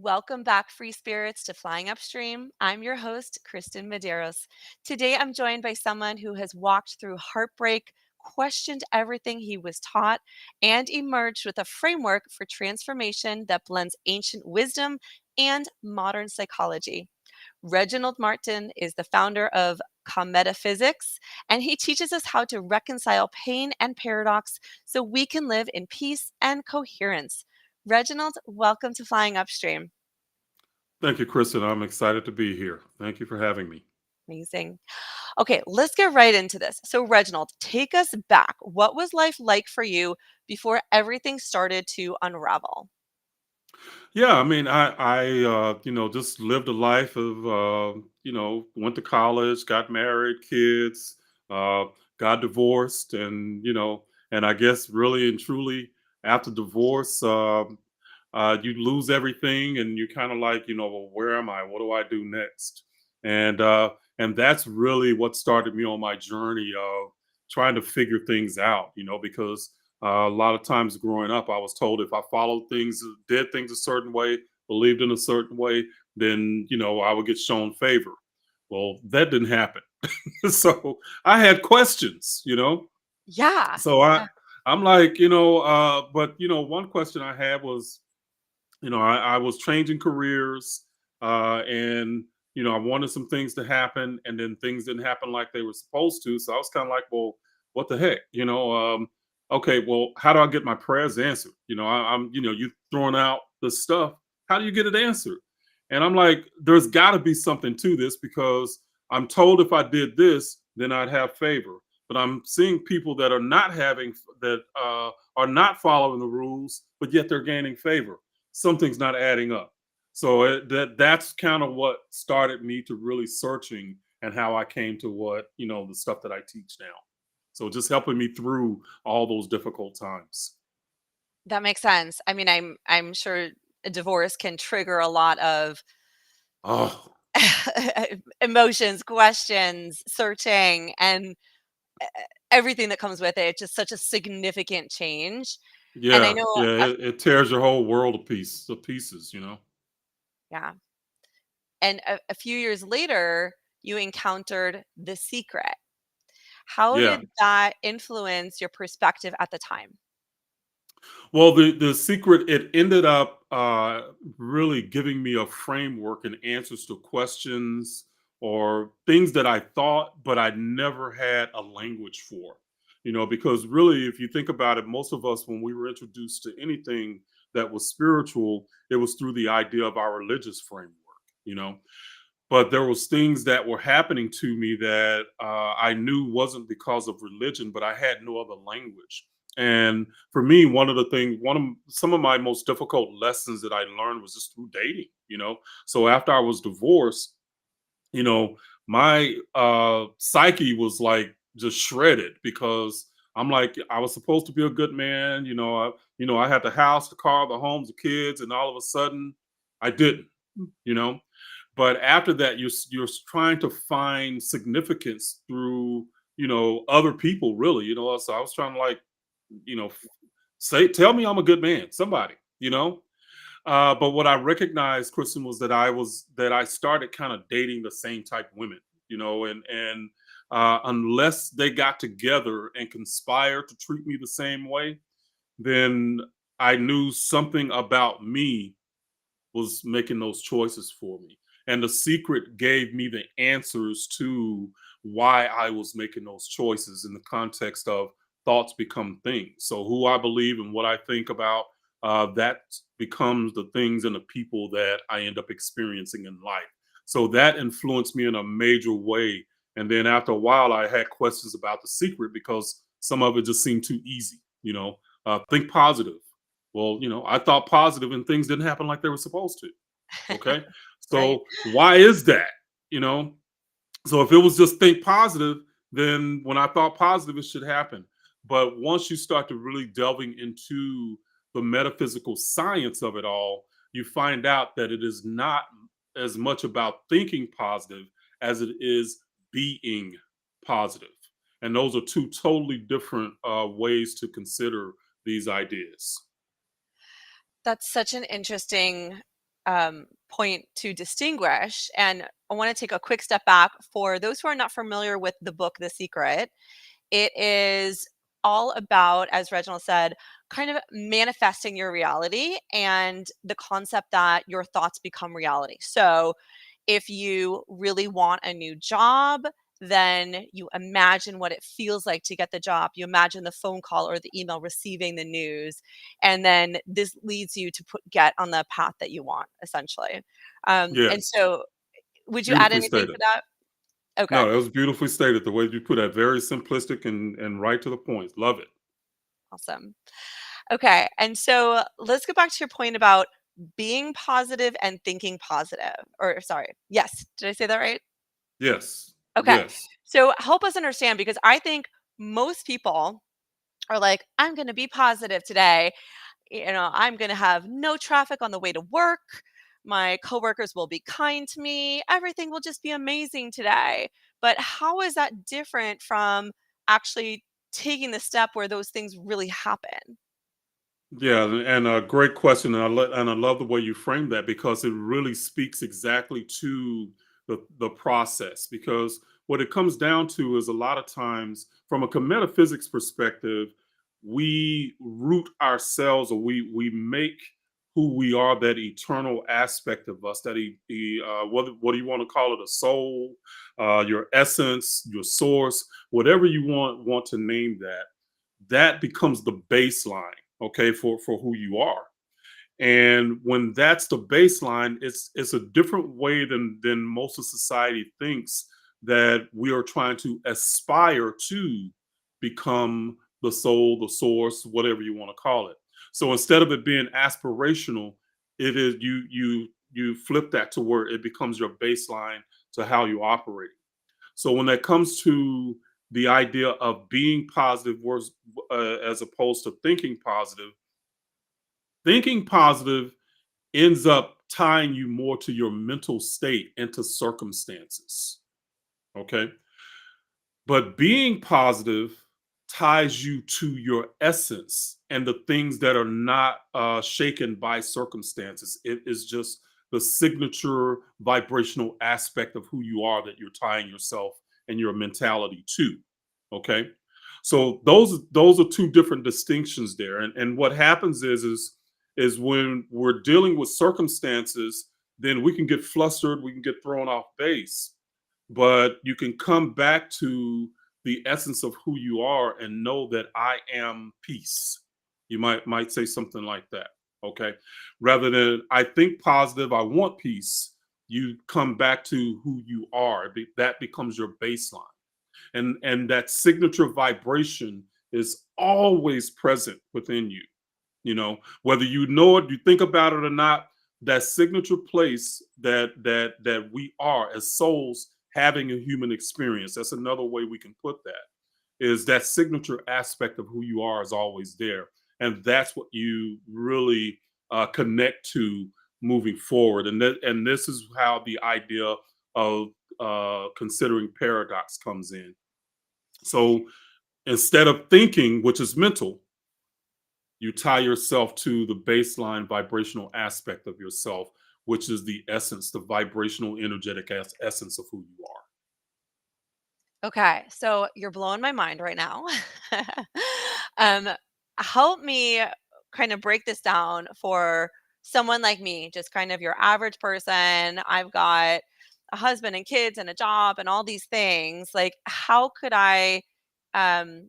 Welcome back, free spirits, to Flying Upstream. I'm your host, Kristen Medeiros. Today, I'm joined by someone who has walked through heartbreak, questioned everything he was taught, and emerged with a framework for transformation that blends ancient wisdom and modern psychology. Reginald Martin is the founder of Kametaphysics, and he teaches us how to reconcile pain and paradox so we can live in peace and coherence. Reginald, welcome to Flying Upstream. Thank you, Kristen. I'm excited to be here. Thank you for having me. Amazing. Okay, let's get right into this. So, Reginald, take us back. What was life like for you before everything started to unravel? Yeah, I mean, just lived a life of, went to college, got married, kids, uh, got divorced, and I guess really and truly after divorce, you lose everything, and you kind of like, well, where am I? What do I do next? And uh, and that's really what started me on my journey of trying to figure things out, because a lot of times growing up, I was told if I followed things, did things a certain way, believed in a certain way, then I would get shown favor. Well, that didn't happen. So I had questions, Yeah. So I Yeah. I'm like, but one question I had was, I was changing careers, and I wanted some things to happen, and then things didn't happen like they were supposed to. So I was kind of like, well, what the heck, okay, well, how do I get my prayers answered? You throwing out the stuff. How do you get it answered? And I'm like, there's got to be something to this because I'm told if I did this, then I'd have favor. But I'm seeing people that are not having that are not following the rules, but yet they're gaining favor. Something's not adding up. So that's kind of what started me to really searching and how I came to what the stuff that I teach now. So just helping me through all those difficult times. That makes sense. I mean, I'm sure a divorce can trigger a lot of Oh emotions, questions, searching, and e- everything that comes with it. It's just such a significant change. And I yeah, know, yeah, it tears your whole world to pieces. yeah. And a few years later, you encountered The Secret. How Yeah. did that influence your perspective at the time? Well, the secret, it ended up really giving me a framework and answers to questions or things that I thought, but I never had a language for. Because really, if you think about it, most of us, when we were introduced to anything that was spiritual, it was through the idea of our religious framework. You know, but there was things that were happening to me that I knew wasn't because of religion, but I had no other language. And for me, one of some of my most difficult lessons that I learned was just through dating. So after I was divorced, you know, my psyche was like just shredded because I'm like I was supposed to be a good man. I had the house, the car, the homes, the kids, and all of a sudden, I didn't. You know, but after that, you're trying to find significance through other people, really. So I was trying to like you know f- say tell me I'm a good man, somebody. But what I recognized, Kristen, was that I started kind of dating the same type women, and unless they got together and conspired to treat me the same way, then I knew something about me was making those choices for me. And the secret gave me the answers to why I was making those choices in the context of thoughts become things. So, who I believe and what I think about, that becomes the things and the people that I end up experiencing in life. So, that influenced me in a major way. And then after a while, I had questions about the secret because some of it just seemed too easy. Think positive. Well, I thought positive and things didn't happen like they were supposed to. Okay. Right? So why is that? You know, so if it was just think positive, then when I thought positive, it should happen. But once you start to really delving into the metaphysical science of it all, you find out that it is not as much about thinking positive as it is being positive. And those are two totally different ways to consider these ideas. That's such an interesting point to distinguish. And I want to take a quick step back for those who are not familiar with the book, The Secret. It is all about, as Reginald said, kind of manifesting your reality and the concept that your thoughts become reality. So if you really want a new job, then you imagine what it feels like to get the job. You imagine the phone call or the email receiving the news. And then this leads you to get on the path that you want, essentially. And Yes. so, would you add Beautifully anything stated. to that? Okay, No, that was beautifully stated. The way you put that, very simplistic and right to the point. Love it. awesome. Okay, and so let's go back to your point about being positive and thinking positive. Or, sorry, yes, did I say that right? Yes. Okay, Yes. so help us understand because I think most people are like, I'm going to be positive today. I'm going to have no traffic on the way to work. My coworkers will be kind to me. Everything will just be amazing today. But how is that different from actually taking the step where those things really happen? Yeah, and a great question, and I love the way you frame that because it really speaks exactly to the process. Because what it comes down to is a lot of times, from a Kemetaphysics perspective, we root ourselves, or we make who we are, that eternal aspect of us, that what do you want to call it, a soul, your essence, your source, whatever you want to name that, that becomes the baseline, okay, for who you are. And when that's the baseline, it's a different way than most of society thinks, that we are trying to aspire to become the soul, the source, whatever you want to call it. So instead of it being aspirational, it is you flip that to where it becomes your baseline to how you operate. So when that comes to the idea of being positive as opposed to thinking positive ends up tying you more to your mental state and to circumstances. Okay. But being positive ties you to your essence and the things that are not shaken by circumstances. It is just the signature vibrational aspect of who you are that you're tying yourself and your mentality to. Okay. So those are two different distinctions there. And what happens is when we're dealing with circumstances, then we can get flustered, we can get thrown off base, but you can come back to the essence of who you are and know that I am peace. You might say something like that, okay? Rather than I think positive, I want peace, you come back to who you are. That becomes your baseline. And that signature vibration is always present within you. Whether you know it, you think about it or not, that signature place that we are as souls having a human experience, that's another way we can put that, is that signature aspect of who you are is always there, and that's what you really connect to moving forward. And this is how the idea of considering paradox comes in. So instead of thinking, which is mental, you tie yourself to the baseline vibrational aspect of yourself, which is the essence, the vibrational, energetic essence of who you are. Okay, so you're blowing my mind right now. um, Help me kind of break this down for someone like me, just kind of your average person. I've got a husband and kids and a job and all these things. Like, how could I um,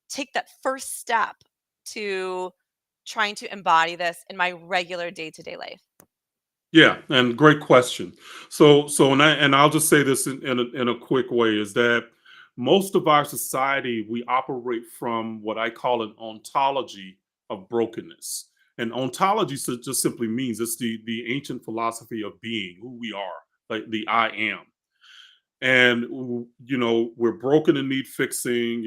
take that first step to trying to embody this in my regular day to day life? Yeah, and great question. And I'll just say this in a quick way, is that most of our society, we operate from what I call an ontology of brokenness. And ontology just simply means it's the ancient philosophy of being, who we are, like the I am. And we're broken and need fixing.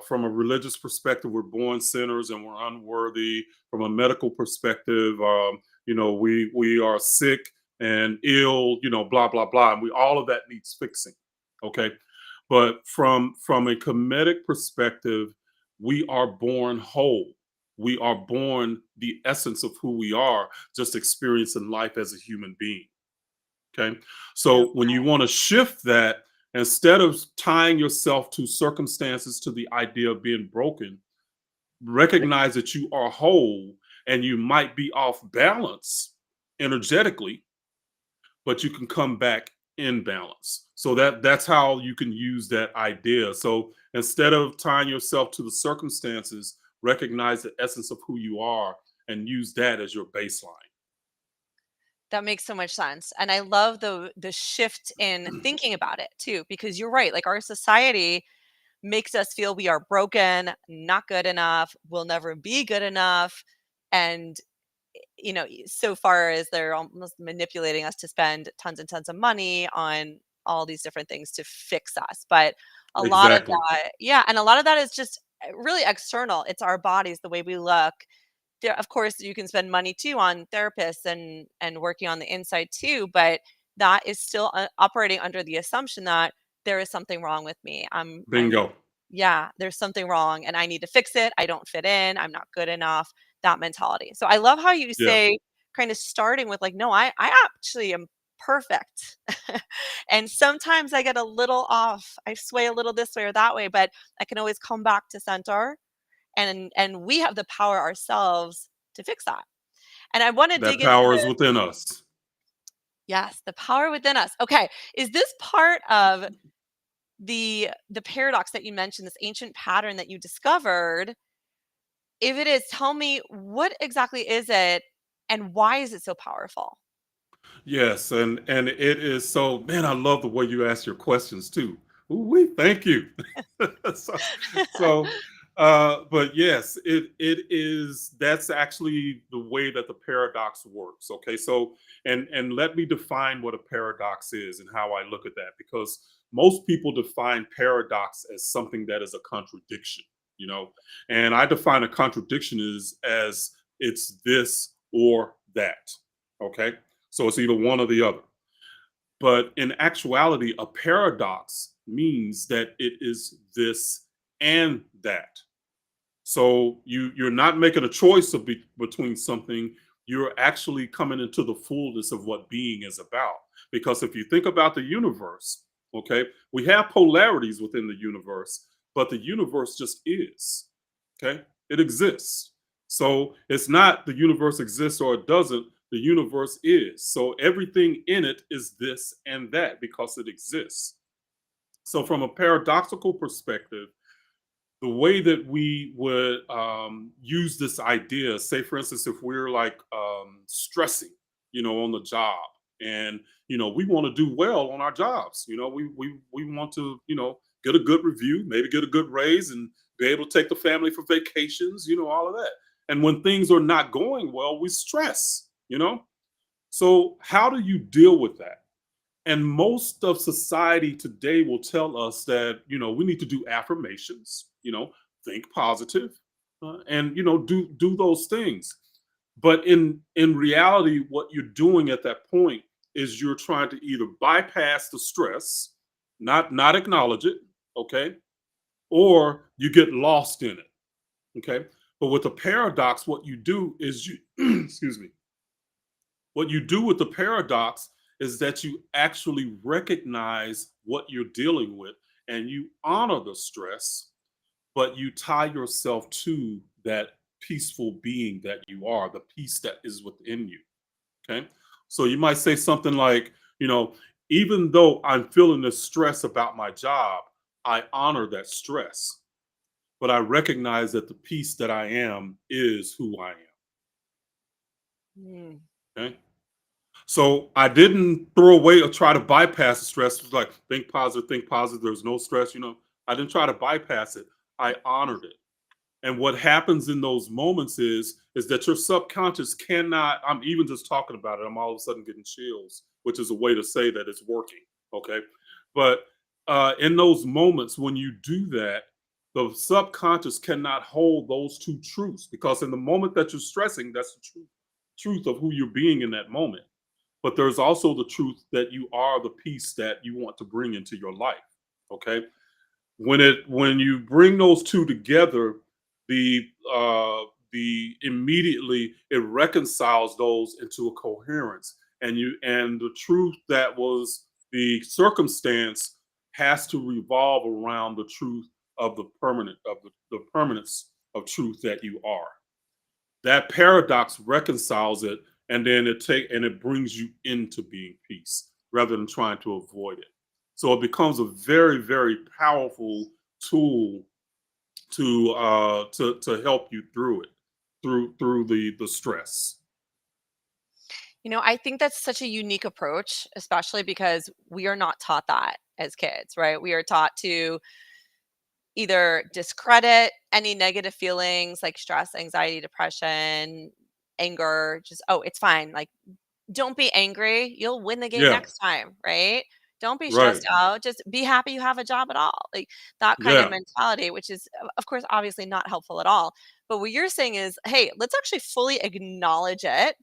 From a religious perspective, we're born sinners and we're unworthy. From a medical perspective, we are sick and ill, blah blah blah, and we all of that needs fixing. Okay. But from a Kemetic perspective, we are born whole. We are born the essence of who we are, just experiencing life as a human being. Okay. So when you want to shift that, instead of tying yourself to circumstances, to the idea of being broken, recognize that you are whole and you might be off balance energetically, but you can come back in balance. So that's how you can use that idea. So instead of tying yourself to the circumstances, recognize the essence of who you are and use that as your baseline. That makes so much sense, and I love the shift in thinking about it too, because you're right, like, our society makes us feel we are broken, not good enough, will never be good enough, and, so far as they're almost manipulating us to spend tons and tons of money on all these different things to fix us, but a lot of Exactly. that, yeah, and a lot of that is just, really external. It's our bodies, the way we look. There, of course, you can spend money too on therapists and working on the inside too, but that is still, operating under the assumption that there is something wrong with me. I'm Bingo. yeah, there's something wrong and I need to fix it. I don't fit in. I'm not good enough. That mentality. So I love how you Yeah. say, kind of starting with like, no, I actually am perfect. And sometimes I get a little off. I sway a little this way or that way, but I can always come back to center, and we have the power ourselves to fix that. And I want to That dig into power is the, within us. yes, the power within us. Okay, is this part of the paradox that you mentioned, this ancient pattern that you discovered? If it is, tell me, what exactly is it and why is it so powerful? Yes, and it is so, man, I love the way you ask your questions too. Ooh, we thank you. so so but yes, it is, that's actually the way that the paradox works. Okay. So and let me define what a paradox is and how I look at that, because most people define paradox as something that is a contradiction, you know. And I define a contradiction as it's this or that. Okay. So it's either one or the other. But in actuality, a paradox means that it is this and that. So you're not making a choice between something. You're actually coming into the fullness of what being is about. Because if you think about the universe, okay, we have polarities within the universe, but the universe just is. Okay, it exists. So it's not the universe exists or it doesn't. The universe is. So everything in it is this and that because it exists. So from a paradoxical perspective, the way that we would use this idea, say for instance, if we're like stressing, on the job, and we want to do well on our jobs, we want to get a good review, maybe get a good raise, and be able to take the family for vacations, all of that. And when things are not going well, we stress. So how do you deal with that? And most of society today will tell us that we need to do affirmations, think positive, and do those things. But in reality, what you're doing at that point is you're trying to either bypass the stress, not acknowledge it, okay, or you get lost in it, okay. But with the paradox, what you do is you excuse me, what you do with the paradox is that you actually recognize what you're dealing with and you honor the stress, but you tie yourself to that peaceful being that you are, the peace that is within you. Okay. So you might say something like, even though I'm feeling this stress about my job, I honor that stress, but I recognize that the peace that I am is who I Mm. am. Okay. So I didn't throw away or try to bypass the stress. It was like, think positive, think positive. There's no stress. I didn't try to bypass it. I honored it. And what happens in those moments is that your subconscious cannot. I'm even just talking about it. I'm all of a sudden getting chills, which is a way to say that it's working. Okay, but in those moments when you do that, the subconscious cannot hold those two truths, because in the moment that you're stressing, that's the truth of who you're being in that moment. But there's also the truth that you are the peace that you want to bring into your life. Okay. When you bring those two together, the the immediately it reconciles those into a coherence, and the truth that was the circumstance has to revolve around the truth of the permanence of truth that you are. That paradox reconciles it, and then it brings you into being peace rather than trying to avoid it. So it becomes a very, very powerful tool to help you through it, through the stress. I think that's such a unique approach, especially because we are not taught that as kids, right? We are taught to either discredit any negative feelings like stress, anxiety, depression, anger, just, oh, it's fine. Like, don't be angry. You'll win the game Yeah, next time, right? Don't be right. stressed out. Just be happy you have a job at all. Like that kind of Yeah, mentality, which is, of course, obviously not helpful at all. But what you're saying is, hey, let's actually fully acknowledge it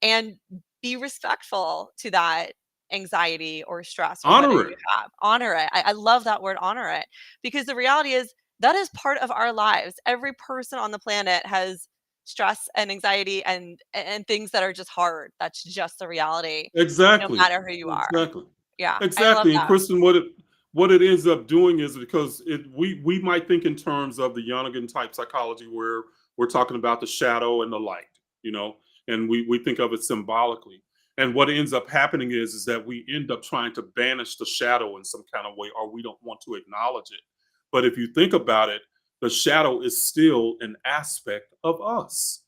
and be respectful to that anxiety or stress or whatever honor you it. have. Honor it. I love that word, honor it, because the reality is that is part of our lives. Every person on the planet has stress and anxiety and things that are just hard. That's just the reality, no Exactly. matter who you are. Exactly. Yeah, I love Exactly. And that. Kristen, what it ends up doing is because we might think in terms of the Jungian type psychology where we're talking about the shadow and the light, you know, and we think of it symbolically. And what ends up happening is that we end up trying to banish the shadow in some kind of way, or we don't want to acknowledge it. But if you think about it, the shadow is still an aspect of us,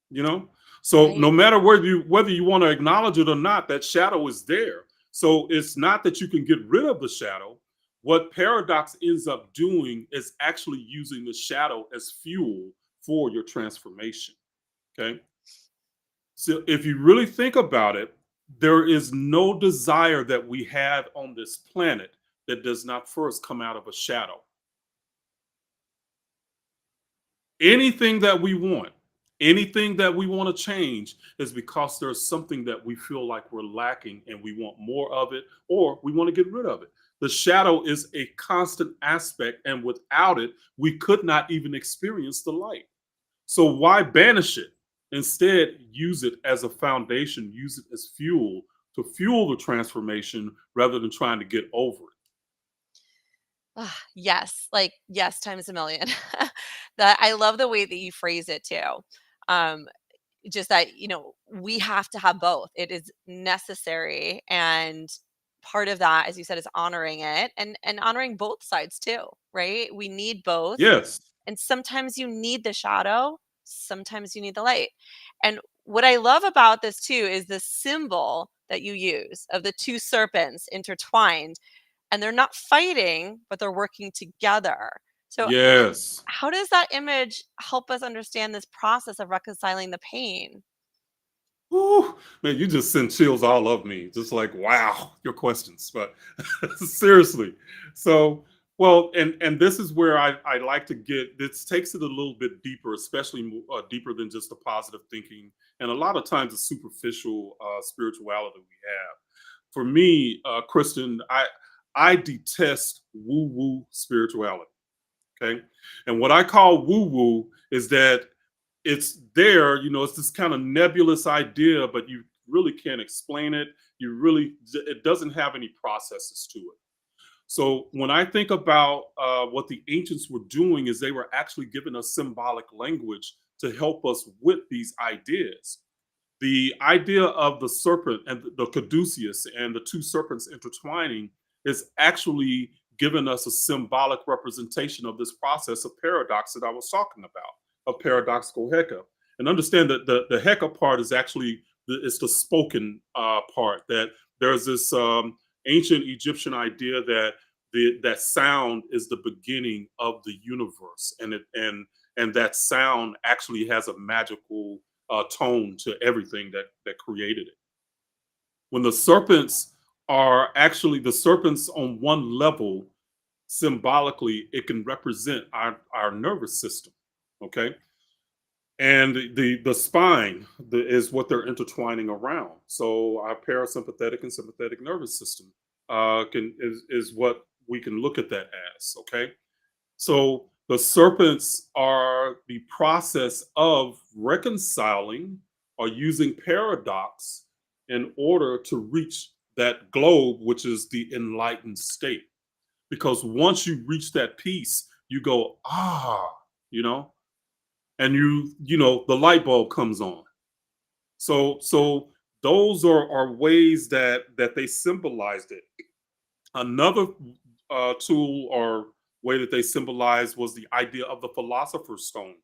you know. So no Right. matter whether you want to acknowledge it or not, that shadow is there. So it's not that you can get rid of the shadow. What paradox ends up doing is actually using the shadow as fuel for your transformation. Okay, so if you really think about it, there is no desire that we have on this planet that does not first come out of a shadow. Anything that we want, anything that we want to change is because there's something that we feel like we're lacking and we want more of it or we want to get rid of it. The shadow is a constant aspect, and without it, we could not even experience the light. So, why banish it? Instead, use it as a foundation, use it as fuel to fuel the transformation rather than trying to get over it. Ah, yes, like, yes, times a million. That I love the way that you phrase it too. Um, just that, we have to have both. It is necessary, and part of that, as you said, is honoring it and honoring both sides too, right? We need both, Yes. and sometimes you need the shadow, sometimes you need the light. And what I love about this too is the symbol that you use of the two serpents intertwined, and they're not fighting, but they're working together. So Yes. how does that image help us understand this process of reconciling the pain? Whew, man, you just send chills all of me. Just like, wow, your questions. But seriously. So, well, and this is where I like to get this takes it a little bit deeper, especially deeper than just the positive thinking. And a lot of times the superficial spirituality we have. For me, Kristen, I detest woo woo spirituality. Okay. And what I call woo woo is that it's there, it's this kind of nebulous idea, but you really can't explain it. It doesn't have any processes to it. So when I think about what the ancients were doing, is they were actually giving us symbolic language to help us with these ideas. The idea of the serpent and the caduceus and the two serpents intertwining is actually giving us a symbolic representation of this process of paradox that I was talking about, of paradoxical Heka. And understand that the Heka part is actually it's the spoken part. That there's this ancient Egyptian idea that that sound is the beginning of the universe, and that sound actually has a magical tone to everything that created it. When the serpents are actually the serpents on one level, symbolically, it can represent our nervous system. Okay, and the spine is what they're intertwining around. So our parasympathetic and sympathetic nervous system can is what we can look at that as. Okay, so The serpents are the process of reconciling or using paradox in order to reach that globe, which is the enlightened state. Because once you reach that peace, you go, ah, you know, and the light bulb comes on. So those are ways that they symbolized it. Another tool or way that they symbolized was the idea of the philosopher's stone.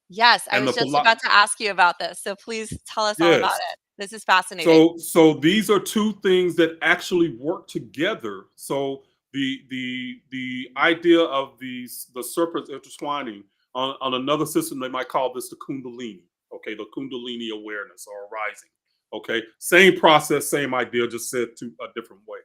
Yes, I And was the just philo- about to ask you about this, so please tell us all about yes. it. This is fascinating. So these are two things that actually work together. So the idea of the serpents intertwining on another system, they might call this the kundalini. Okay, the kundalini awareness or arising. Okay, same process, same idea, just said to a different way.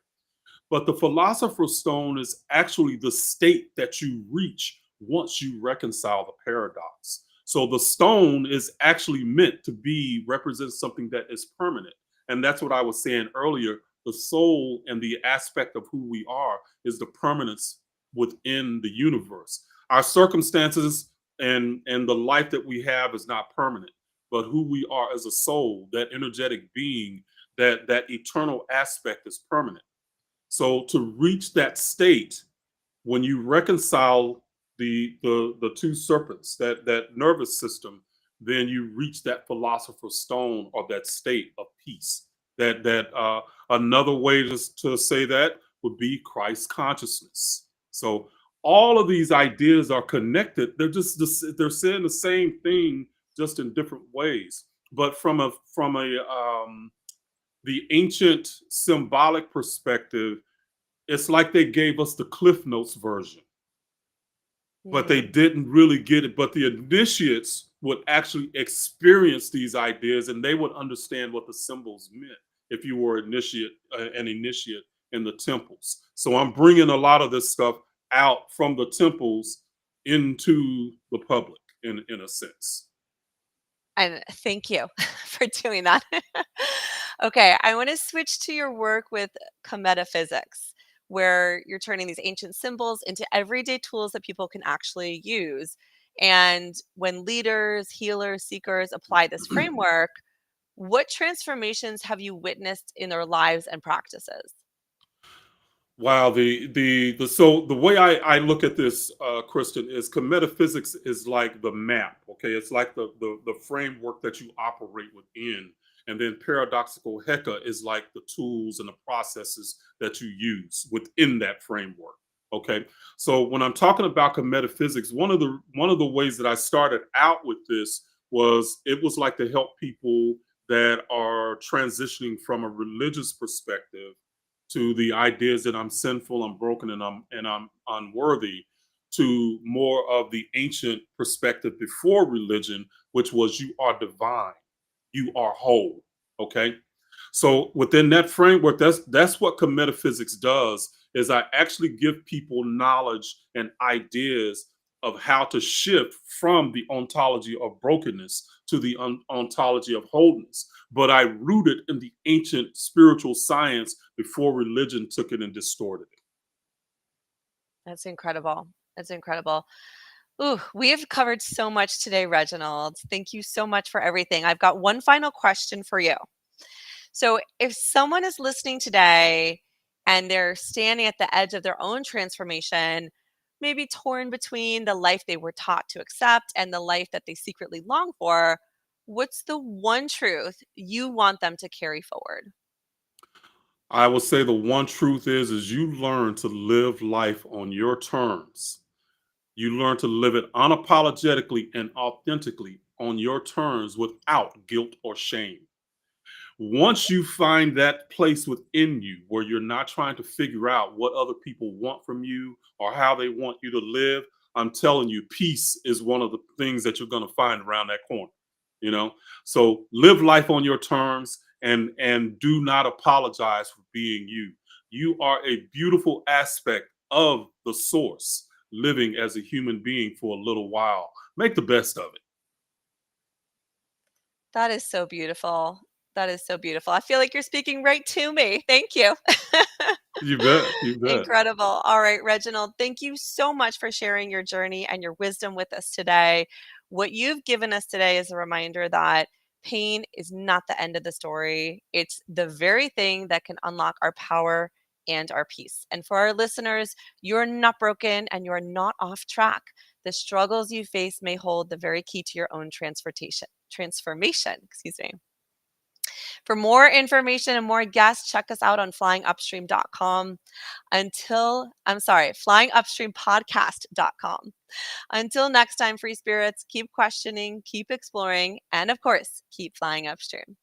But the philosopher's stone is actually the state that you reach once you reconcile the paradox. So the stone is actually meant to be represent something that is permanent. And that's what I was saying earlier. The soul and the aspect of who we are is the permanence within the universe. Our circumstances and the life that we have is not permanent, but who we are as a soul, that energetic being, that eternal aspect is permanent. So to reach that state, when you reconcile the two serpents, that nervous system, then you reach that philosopher's stone or that state of peace. That another way to say that would be Christ consciousness. So all of these ideas are connected. They're saying the same thing just in different ways. But from a the ancient symbolic perspective, it's like they gave us the Cliff Notes version, but they Mm. didn't really get it. But the initiates would actually experience these ideas and they would understand what the symbols meant if you were an initiate in the temples. So I'm bringing a lot of this stuff out from the temples into the public in a sense. And thank you for doing that. Okay, I want to switch to your work with Kametaphysics, where you're turning these ancient symbols into everyday tools that people can actually use. And when leaders, healers, seekers apply this framework, what transformations have you witnessed in their lives and practices? Wow, the so the way I look at this, Kristen, is metaphysics is like the map. Okay, it's like the framework that you operate within, and then paradoxical Heka is like the tools and the processes that you use within that framework. Okay, so when I'm talking about metaphysics, one of the ways that I started out with this was it was like to help people that are transitioning from a religious perspective to the ideas that I'm sinful, I'm broken, and I'm unworthy, to more of the ancient perspective before religion, which was you are divine, you are whole. Okay, so within that framework, that's what metaphysics does. Is I actually give people knowledge and ideas of how to shift from the ontology of brokenness to the ontology of wholeness. But I rooted in the ancient spiritual science before religion took it and distorted it. That's incredible. That's incredible. Ooh, we have covered so much today, Reginald. Thank you so much for everything. I've got one final question for you. So, if someone is listening today and they're standing at the edge of their own transformation, maybe torn between the life they were taught to accept and the life that they secretly long for, what's the one truth you want them to carry forward? I will say the one truth is you learn to live life on your terms. You learn to live it unapologetically and authentically on your terms without guilt or shame. Once you find that place within you where you're not trying to figure out what other people want from you or how they want you to live, I'm telling you, peace is one of the things that you're going to find around that corner. You know, so live life on your terms and do not apologize for being you. You are a beautiful aspect of the source living as a human being for a little while. Make the best of it. That is so beautiful. That is so beautiful. I feel like you're speaking right to me. Thank you. You bet. You bet. Incredible. All right, Reginald, thank you so much for sharing your journey and your wisdom with us today. What you've given us today is a reminder that pain is not the end of the story. It's the very thing that can unlock our power and our peace. And for our listeners, you're not broken and you're not off track. The struggles you face may hold the very key to your own transformation, excuse me. For more information and more guests, check us out on flyingupstream.com. Flyingupstreampodcast.com. Until next time, free spirits, keep questioning, keep exploring, and of course, keep flying upstream.